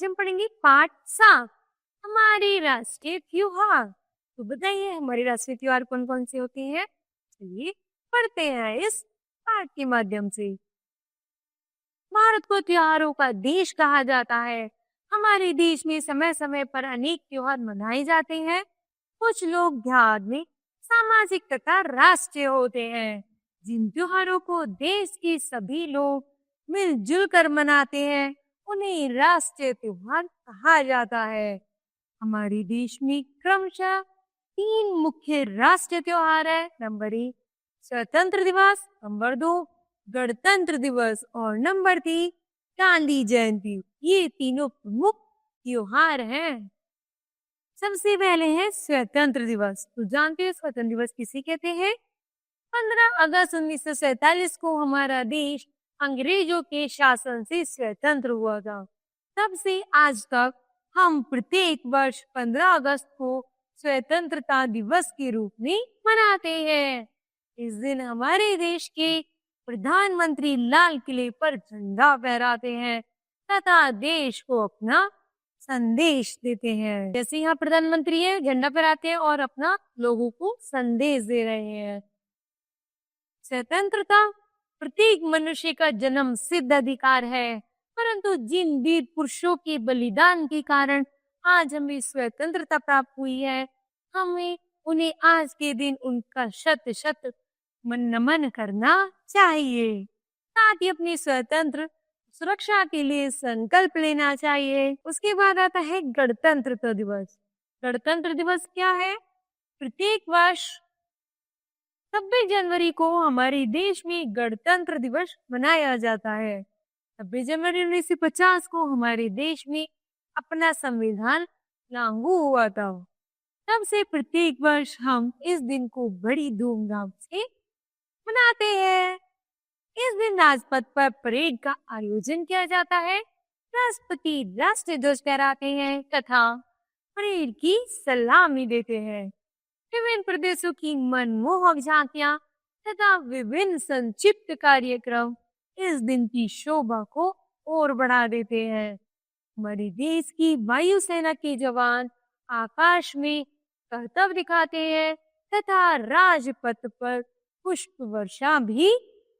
आज हम पढ़ेंगे पाठ 7 हमारे राष्ट्रीय त्योहार। तो बताइए हमारे राष्ट्रीय त्योहार कौन कौन से होते हैं। चलिए पढ़ते हैं इस पाठ के माध्यम से। भारत को त्योहारों का देश कहा जाता है। हमारे देश में समय समय पर अनेक त्योहार मनाए जाते हैं। कुछ लोग धार्मिक, सामाजिक तथा राष्ट्रीय होते हैं। जिन त्योहारों को देश के सभी लोग मिलजुल कर मनाते हैं उन्हें राष्ट्रीय त्योहार कहा जाता है। हमारे देश में क्रमशः 3 मुख्य राष्ट्रीय त्योहार है। नंबर 1 स्वतंत्र दिवस, नंबर 2 गणतंत्र दिवस और नंबर 3 गांधी जयंती। ये तीनों प्रमुख त्योहार हैं। सबसे पहले है स्वतंत्र दिवस। तो जानते हो स्वतंत्र दिवस किसे कहते हैं। 15 अगस्त 1947 को हमारा देश अंग्रेजों के शासन से स्वतंत्र हुआ था। तब से आज तक हम प्रत्येक वर्ष 15 अगस्त को स्वतंत्रता दिवस के रूप में मनाते हैं। इस दिन हमारे देश के प्रधानमंत्री लाल किले पर झंडा फहराते हैं तथा देश को अपना संदेश देते हैं। जैसे यहाँ प्रधानमंत्री है, झंडा फहराते हैं और अपना लोगों को संदेश दे रहे हैं। स्वतंत्रता प्रत्येक मनुष्य का जन्म सिद्ध अधिकार है, परंतु जिन वीर पुरुषों के बलिदान के कारण आज हमें स्वतंत्रता प्राप्त हुई है, हमें उन्हें आज के दिन उनका शत शत नमन करना चाहिए। साथ ही अपनी स्वतंत्र सुरक्षा के लिए संकल्प लेना चाहिए। उसके बाद आता है गणतंत्र दिवस। गणतंत्र दिवस क्या है। प्रत्येक वर्ष 26 जनवरी को हमारे देश में गणतंत्र दिवस मनाया जाता है। 26 जनवरी 1950 को हमारे देश में अपना संविधान लागू हुआ था। तब से प्रत्येक वर्ष हम इस दिन को बड़ी धूमधाम से मनाते हैं। इस दिन राजपथ पर परेड का आयोजन किया जाता है। राष्ट्रपति राष्ट्रीय ध्वज फहराते हैं तथा परेड की सलामी देते हैं। विभिन्न प्रदेशों की मनमोहक झांकियां तथा विभिन्न संक्षिप्त कार्यक्रम इस दिन की शोभा को और बढ़ा देते हैं। हमारे देश की वायुसेना के जवान आकाश में करतब दिखाते हैं तथा राजपथ पर पुष्प वर्षा भी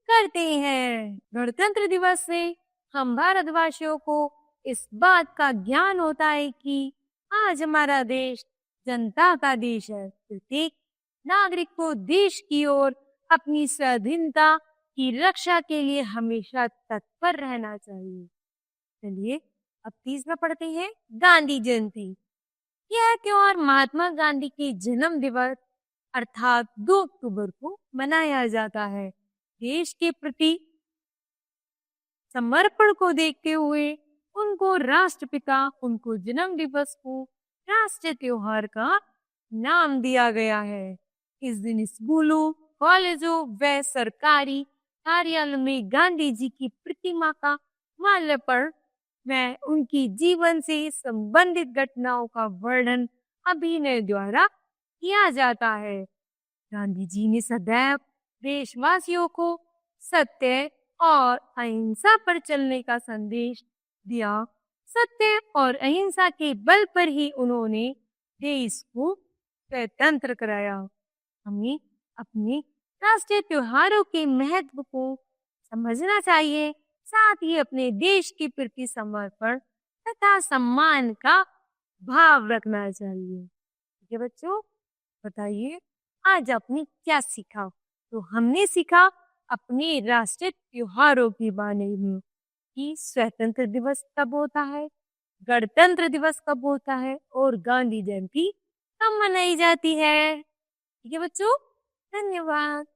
करते हैं। गणतंत्र दिवस से हम भारतवासियों को इस बात का ज्ञान होता है कि आज हमारा देश जनता का देश है। प्रत्येक नागरिक को देश की ओर अपनी स्वाधीनता की रक्षा के लिए हमेशा तत्पर रहना चाहिए। चलिए अब तीसरा पढ़ते हैं गांधी जयंती। यह त्योहार महात्मा गांधी के जन्म दिवस अर्थात 2 अक्टूबर को मनाया जाता है। देश के प्रति समर्पण को देखते हुए उनको राष्ट्रपिता, उनको जन्म दिवस को राष्ट्रीय त्योहार का नाम दिया गया है। इस दिन स्कूलों, कॉलेजों व सरकारी कार्यालयों में गांधी जी की प्रतिमा का माल्यार्पण व उनकी जीवन से संबंधित घटनाओं का वर्णन अभिनय द्वारा किया जाता है। गांधी जी ने सदैव देशवासियों को सत्य और अहिंसा पर चलने का संदेश दिया। सत्य और अहिंसा के बल पर ही उन्होंने देश को स्वतंत्र कराया। हमें अपने राष्ट्रीय त्योहारों के महत्व को समझना चाहिए, साथ ही अपने देश के प्रति समर्पण तथा सम्मान का भाव रखना चाहिए। ठीक है बच्चों, बताइए आज आपने क्या सीखा। तो हमने सीखा अपने राष्ट्रीय त्योहारों के बारे में कि स्वतंत्र दिवस कब होता है, गणतंत्र दिवस कब होता है और गांधी जयंती कब मनाई जाती है। ठीक है बच्चों, धन्यवाद।